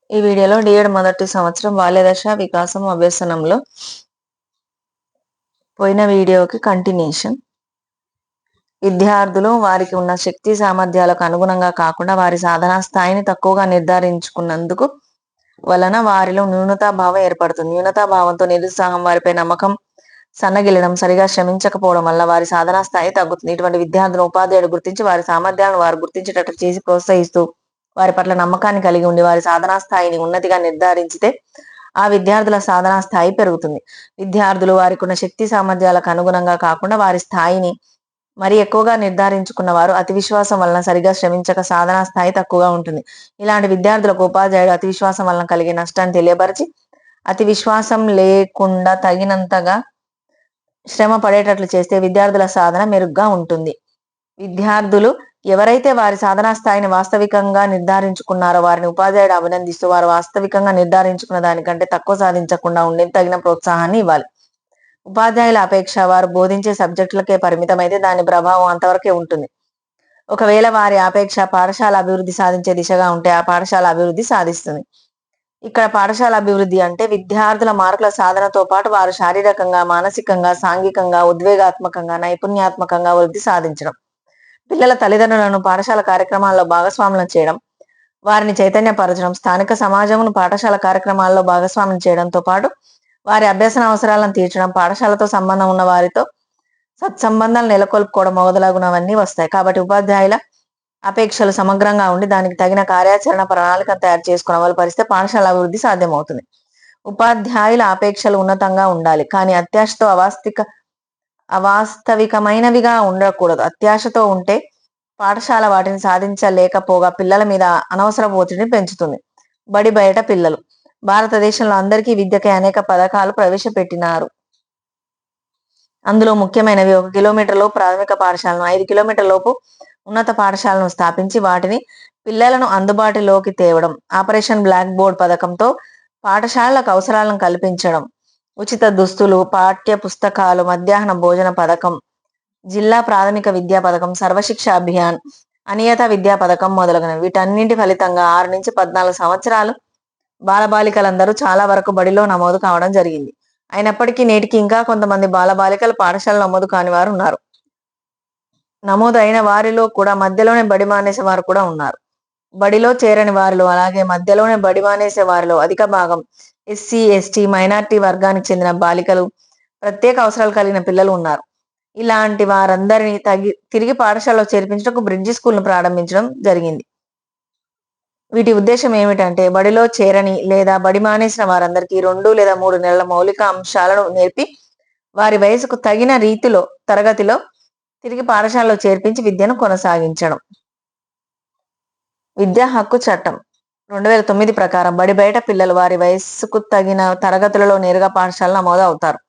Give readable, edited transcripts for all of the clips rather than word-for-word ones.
ఈ వీడియోలో డిఎడ్ మొదటి సంవత్సరం బాల్యదశ వికాసం అభ్యసనంలో పోయిన వీడియోకి కంటిన్యూషన్. విద్యార్థులు వారికి ఉన్న శక్తి సామర్థ్యాలకు అనుగుణంగా కాకుండా వారి సాధనా స్థాయిని తక్కువగా నిర్ధారించుకున్నందుకు వలన వారిలో న్యూనతాభావం ఏర్పడుతుంది. న్యూనతాభావంతో నిరుత్సాహం, వారిపై నమ్మకం సన్నగిల్లడం, సరిగా శ్రమించకపోవడం వల్ల వారి సాధనా స్థాయి తగ్గుతుంది. ఇటువంటి విద్యార్థులను ఉపాధ్యాయుడు గుర్తించి వారి సామర్థ్యాలను వారు గుర్తించేటట్లు చేసి ప్రోత్సహిస్తూ వారి పట్ల నమ్మకాన్ని కలిగి ఉండి వారి సాధనా స్థాయిని ఉన్నతిగా నిర్ధారించితే ఆ విద్యార్థుల సాధనా స్థాయి పెరుగుతుంది. విద్యార్థులు వారికి ఉన్న శక్తి సామర్థ్యాలకు అనుగుణంగా కాకుండా వారి స్థాయిని మరి ఎక్కువగా నిర్ధారించుకున్న వారు అతి విశ్వాసం వలన సరిగా శ్రమించక సాధనా స్థాయి తక్కువగా ఉంటుంది. ఇలాంటి విద్యార్థులకు ఉపాధ్యాయుడు అతి విశ్వాసం వలన కలిగే నష్టాన్ని తెలియపరిచి అతి విశ్వాసం లేకుండా తగినంతగా శ్రమ పడేటట్లు చేస్తే విద్యార్థుల సాధన మెరుగ్గా ఉంటుంది. విద్యార్థులు ఎవరైతే వారి సాధనా స్థాయిని వాస్తవికంగా నిర్ధారించుకున్నారో వారిని ఉపాధ్యాయుడు అభినందిస్తూ వారు వాస్తవికంగా నిర్ధారించుకున్న దానికంటే తక్కువ సాధించకుండా ఉండే తగిన ప్రోత్సాహాన్ని ఇవ్వాలి. ఉపాధ్యాయుల అపేక్ష వారు బోధించే సబ్జెక్టులకే పరిమితమైతే దాని ప్రభావం అంతవరకే ఉంటుంది. ఒకవేళ వారి అపేక్ష పాఠశాల అభివృద్ధి సాధించే దిశగా ఉంటే ఆ పాఠశాల అభివృద్ధి సాధిస్తుంది. ఇక్కడ పాఠశాల అభివృద్ధి అంటే విద్యార్థుల మార్కుల సాధనతో పాటు వారు శారీరకంగా, మానసికంగా, సాంఘికంగా, ఉద్వేగాత్మకంగా, నైపుణ్యాత్మకంగా వృద్ధి సాధించడం. పిల్లల తల్లిదండ్రులను పాఠశాల కార్యక్రమాల్లో భాగస్వాములను చేయడం, వారిని చైతన్యపరచడం, స్థానిక సమాజమును పాఠశాల కార్యక్రమాల్లో భాగస్వామ్యం చేయడంతో పాటు వారి అభ్యసన అవసరాలను తీర్చడం, పాఠశాలతో సంబంధం ఉన్న వారితో సత్సంబంధాలు నెలకొల్పుకోవడం మొదలగునవన్నీ వస్తాయి. కాబట్టి ఉపాధ్యాయుల అపేక్షలు సమగ్రంగా ఉండి దానికి తగిన కార్యాచరణ ప్రణాళిక తయారు చేసుకుని అమలు పరిస్తే పాఠశాల అభివృద్ధి సాధ్యమవుతుంది. ఉపాధ్యాయుల అపేక్షలు ఉన్నతంగా ఉండాలి, కానీ అత్యాశతో అవాస్తవికమైనవిగా ఉండకూడదు. అత్యాశతో ఉంటే పాఠశాల వాటిని సాధించలేకపోగా పిల్లల మీద అనవసరపు ఒత్తిడిని పెంచుతుంది. బడి బయట పిల్లలు. భారతదేశంలో అందరికీ విద్యకై అనేక పథకాలు ప్రవేశపెట్టినారు. అందులో ముఖ్యమైనవి 1 కిలోమీటర్ లోపు ప్రాథమిక పాఠశాలను, 5 కిలోమీటర్ల లోపు ఉన్నత పాఠశాలను స్థాపించి వాటిని పిల్లలను అందుబాటులోకి తేవడం, ఆపరేషన్ బ్లాక్ బోర్డ్ పథకంతో పాఠశాలలకు అవసరాలను కల్పించడం, ఉచిత దుస్తులు, పాఠ్య పుస్తకాలు, మధ్యాహ్న భోజన పథకం, జిల్లా ప్రాథమిక విద్యా పథకం, సర్వశిక్ష అభియాన్, అనియత విద్యా పథకం మొదలగునవి. వీటన్నింటి ఫలితంగా 6 నుంచి 14 సంవత్సరాలు బాలబాలికలందరూ చాలా వరకు బడిలో నమోదు కావడం జరిగింది. అయినప్పటికీ నేటికి ఇంకా కొంతమంది బాలబాలికలు పాఠశాల నమోదు కాని వారు ఉన్నారు. నమోదు అయిన వారిలో కూడా మధ్యలోనే బడి మానేసే వారు కూడా ఉన్నారు. బడిలో చేరని వారిలో అలాగే మధ్యలోనే బడి మానేసే వారిలో అధిక భాగం ఎస్సీ, ఎస్టీ, మైనార్టీ వర్గానికి చెందిన బాలికలు, ప్రత్యేక అవసరాలు కలిగిన పిల్లలు ఉన్నారు. ఇలాంటి వారందరినీ తిరిగి పాఠశాలలో చేర్పించడానికి బ్రిడ్జి స్కూల్ను ప్రారంభించడం జరిగింది. వీటి ఉద్దేశం ఏమిటంటే బడిలో చేరని లేదా బడి మానేసిన వారందరికీ 2 లేదా 3 నెలల మౌలిక అంశాలను నేర్పి వారి వయసుకు తగిన రీతిలో తరగతిలో తిరిగి పాఠశాలలో చేర్పించి విద్యను కొనసాగించడం. విద్యా హక్కు చట్టం 2009 ప్రకారం బడి బయట పిల్లలు వారి వయస్సుకు తగిన తరగతులలో నేరుగా పాఠశాల నమోదు అవుతారు.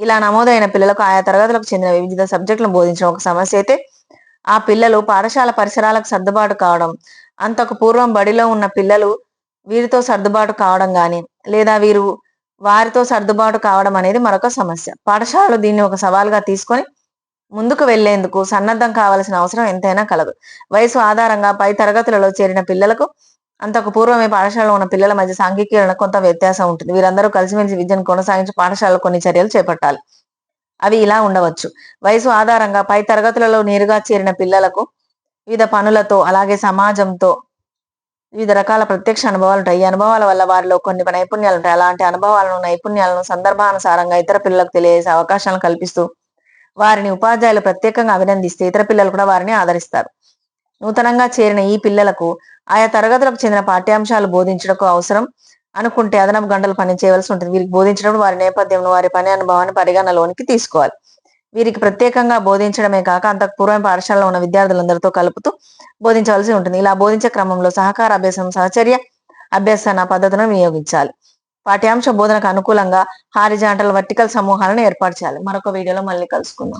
ఇలా నమోదైన పిల్లలకు ఆయా తరగతులకు చెందిన వివిధ సబ్జెక్టులను బోధించడం ఒక సమస్య అయితే, ఆ పిల్లలు పాఠశాల పరిసరాలకు సర్దుబాటు కావడం, అంతకు పూర్వం బడిలో ఉన్న పిల్లలు వీరితో సర్దుబాటు కావడం గాని లేదా వీరు వారితో సర్దుబాటు కావడం అనేది మరొక సమస్య. పాఠశాలలు దీన్ని ఒక సవాలుగా తీసుకొని ముందుకు వెళ్లేందుకు సన్నద్ధం కావాల్సిన అవసరం ఎంతైనా కలదు. వయసు ఆధారంగా పై తరగతులలో చేరిన పిల్లలకు అంతకు పూర్వమే పాఠశాలలో ఉన్న పిల్లల మధ్య సాంఘికీకరణ కొంత వ్యత్యాసం ఉంటుంది. వీరందరూ కలిసిమెలిసి విద్యను కొనసాగించి పాఠశాలలో కొన్ని చర్యలు చేపట్టాలి. అవి ఇలా ఉండవచ్చు. వయసు ఆధారంగా పై తరగతులలో నేరుగా చేరిన పిల్లలకు వివిధ పనులతో అలాగే సమాజంతో వివిధ రకాల ప్రత్యక్ష అనుభవాలు ఉంటాయి. ఈ అనుభవాల వల్ల వారిలో కొన్ని నైపుణ్యాలు ఉంటాయి. అలాంటి అనుభవాలను, నైపుణ్యాలను సందర్భానుసారంగా ఇతర పిల్లలకు తెలియజేసే అవకాశాలను కల్పిస్తూ వారిని ఉపాధ్యాయులు ప్రత్యేకంగా అభినందిస్తే ఇతర పిల్లలు కూడా వారిని ఆదరిస్తారు. నూతనంగా చేరిన ఈ పిల్లలకు ఆయా తరగతులకు చెందిన పాఠ్యాంశాలు బోధించడానికి అవసరం అనుకుంటే అదనపు గంటలు పని చేయవలసి ఉంటుంది. వీరికి బోధించడం వారి నేపథ్యంలో వారి పని అనుభవాన్ని పరిగణలోనికి తీసుకోవాలి. వీరికి ప్రత్యేకంగా బోధించడమే కాక అంతకు పూర్వం పాఠశాలలో ఉన్న విద్యార్థులందరితో కలుపుతూ బోధించవలసి ఉంటుంది. ఇలా బోధించే క్రమంలో సహకార అభ్యాసం, సహచర్య అభ్యసన పద్ధతులను వినియోగించాలి. పాఠ్యాంశ బోధనకు అనుకూలంగా హారిజాంటల్, వర్టికల్ సమూహాలను ఏర్పాటు చేయాలి. మరొక వీడియోలో మళ్ళీ కలుసుకుందాం.